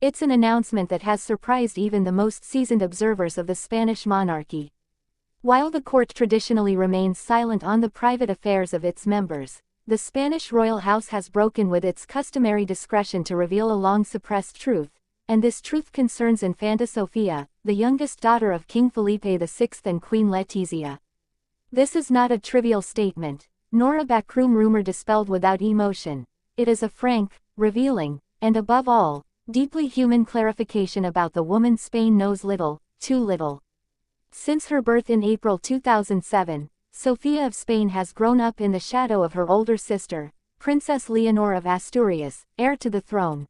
It's an announcement that has surprised even the most seasoned observers of the Spanish monarchy. While the court traditionally remains silent on the private affairs of its members, the Spanish royal house has broken with its customary discretion to reveal a long-suppressed truth, and this truth concerns Infanta Sofía, the youngest daughter of King Felipe VI and Queen Letizia. This is not a trivial statement, nor a backroom rumor dispelled without emotion. It is a frank, revealing, and above all, deeply human clarification about the woman Spain knows little, too little. Since her birth in April 2007, Sofía of Spain has grown up in the shadow of her older sister, Princess Leonor of Asturias, heir to the throne.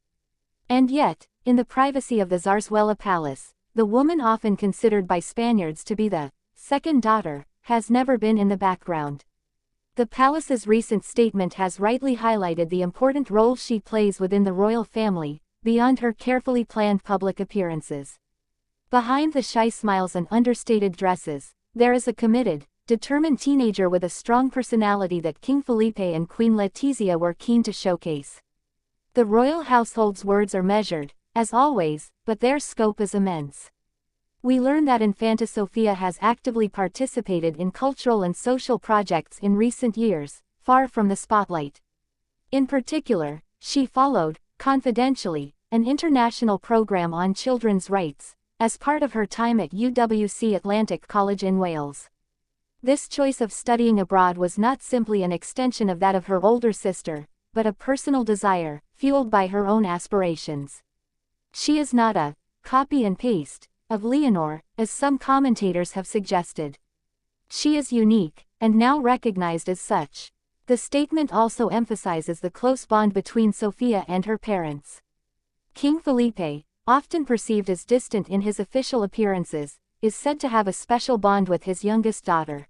And yet, in the privacy of the Zarzuela Palace, the woman often considered by Spaniards to be the second daughter, has never been in the background. The palace's recent statement has rightly highlighted the important role she plays within the royal family, beyond her carefully planned public appearances. Behind the shy smiles and understated dresses, there is a committed, determined teenager with a strong personality that King Felipe and Queen Letizia were keen to showcase. The royal household's words are measured, as always, but their scope is immense. We learn that Infanta Sofía has actively participated in cultural and social projects in recent years, far from the spotlight. In particular, she followed, confidentially, an international program on children's rights, as part of her time at UWC Atlantic College in Wales. This choice of studying abroad was not simply an extension of that of her older sister, but a personal desire, fueled by her own aspirations. She is not a copy and paste of Leonor, as some commentators have suggested. She is unique, and now recognized as such. The statement also emphasizes the close bond between Sofía and her parents. King Felipe, often perceived as distant in his official appearances, is said to have a special bond with his youngest daughter.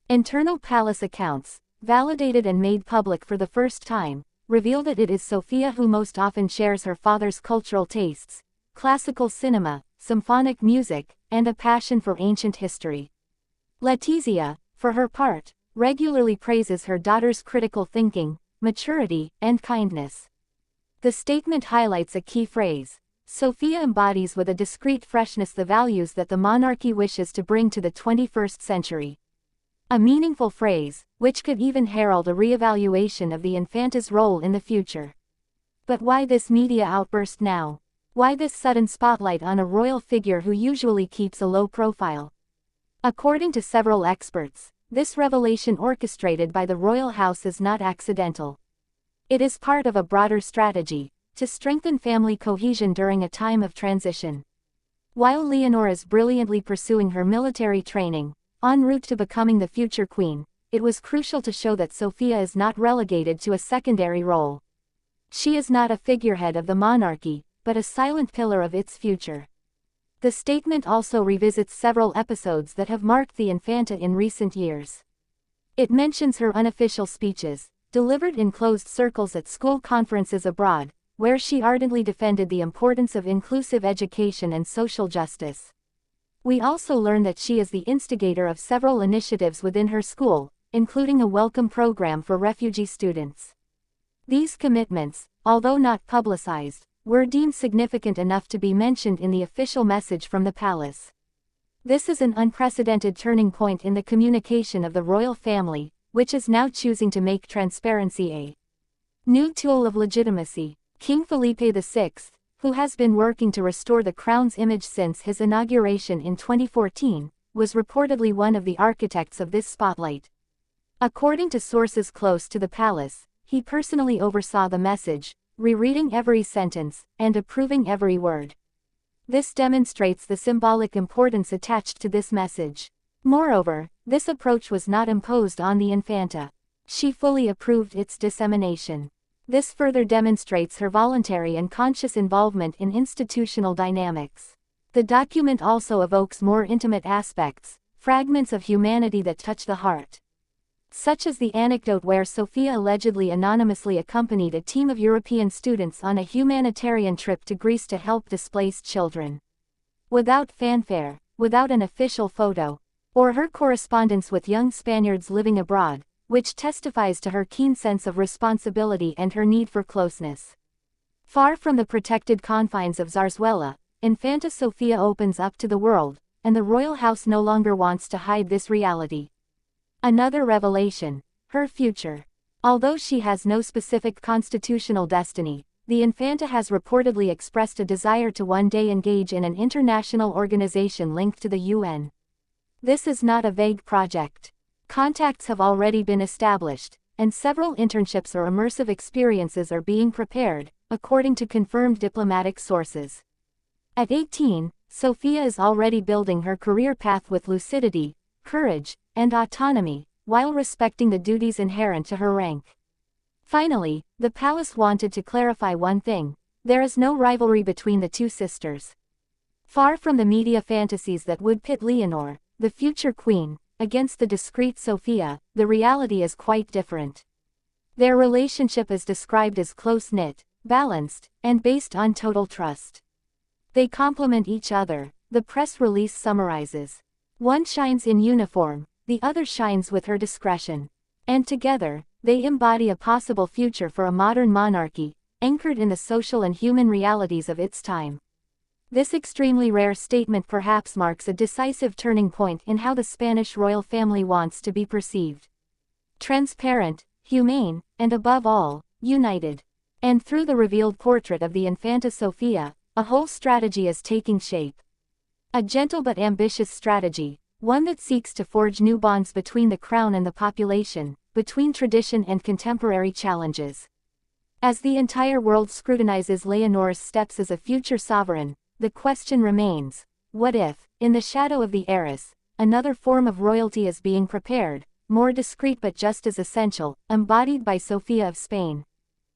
Internal palace accounts, validated and made public for the first time, reveal that it is Sofía who most often shares her father's cultural tastes, classical cinema, symphonic music, and a passion for ancient history. Letizia, for her part, regularly praises her daughter's critical thinking, maturity, and kindness. The statement highlights a key phrase. Sofía embodies with a discreet freshness the values that the monarchy wishes to bring to the 21st century. A meaningful phrase, which could even herald a re-evaluation of the Infanta's role in the future. But why this media outburst now? Why this sudden spotlight on a royal figure who usually keeps a low profile? According to several experts, this revelation orchestrated by the royal house is not accidental. It is part of a broader strategy, to strengthen family cohesion during a time of transition. While Leonor is brilliantly pursuing her military training, en route to becoming the future queen, it was crucial to show that Sofía is not relegated to a secondary role. She is not a figurehead of the monarchy, but a silent pillar of its future. The statement also revisits several episodes that have marked the Infanta in recent years. It mentions her unofficial speeches, delivered in closed circles at school conferences abroad, where she ardently defended the importance of inclusive education and social justice. We also learn that she is the instigator of several initiatives within her school, including a welcome program for refugee students. These commitments, although not publicized, were deemed significant enough to be mentioned in the official message from the palace. This is an unprecedented turning point in the communication of the royal family, which is now choosing to make transparency a new tool of legitimacy. King Felipe VI, who has been working to restore the crown's image since his inauguration in 2014, was reportedly one of the architects of this spotlight. According to sources close to the palace, he personally oversaw the message, rereading every sentence, and approving every word. This demonstrates the symbolic importance attached to this message. Moreover, this approach was not imposed on the Infanta. She fully approved its dissemination. This further demonstrates her voluntary and conscious involvement in institutional dynamics. The document also evokes more intimate aspects, fragments of humanity that touch the heart. Such as the anecdote where Sofía allegedly anonymously accompanied a team of European students on a humanitarian trip to Greece to help displaced children. Without fanfare, without an official photo, or her correspondence with young Spaniards living abroad, which testifies to her keen sense of responsibility and her need for closeness. Far from the protected confines of Zarzuela, Infanta Sofía opens up to the world, and the royal house no longer wants to hide this reality. Another revelation: her future. Although she has no specific constitutional destiny, the Infanta has reportedly expressed a desire to one day engage in an international organization linked to the UN. This is not a vague project. Contacts have already been established, and several internships or immersive experiences are being prepared, according to confirmed diplomatic sources. At 18, Sofía is already building her career path with lucidity, courage, and autonomy, while respecting the duties inherent to her rank. Finally, the palace wanted to clarify one thing: there is no rivalry between the two sisters. Far from the media fantasies that would pit Leonor, the future queen, against the discreet Sofía, the reality is quite different. Their relationship is described as close-knit, balanced, and based on total trust. They complement each other, the press release summarizes. One shines in uniform, the other shines with her discretion. And together, they embody a possible future for a modern monarchy, anchored in the social and human realities of its time. This extremely rare statement perhaps marks a decisive turning point in how the Spanish royal family wants to be perceived. Transparent, humane, and above all, united. And through the revealed portrait of the Infanta Sofía, a whole strategy is taking shape. A gentle but ambitious strategy, one that seeks to forge new bonds between the crown and the population, between tradition and contemporary challenges. As the entire world scrutinizes Leonor's steps as a future sovereign, the question remains: what if, in the shadow of the heiress, another form of royalty is being prepared, more discreet but just as essential, embodied by Sofía of Spain?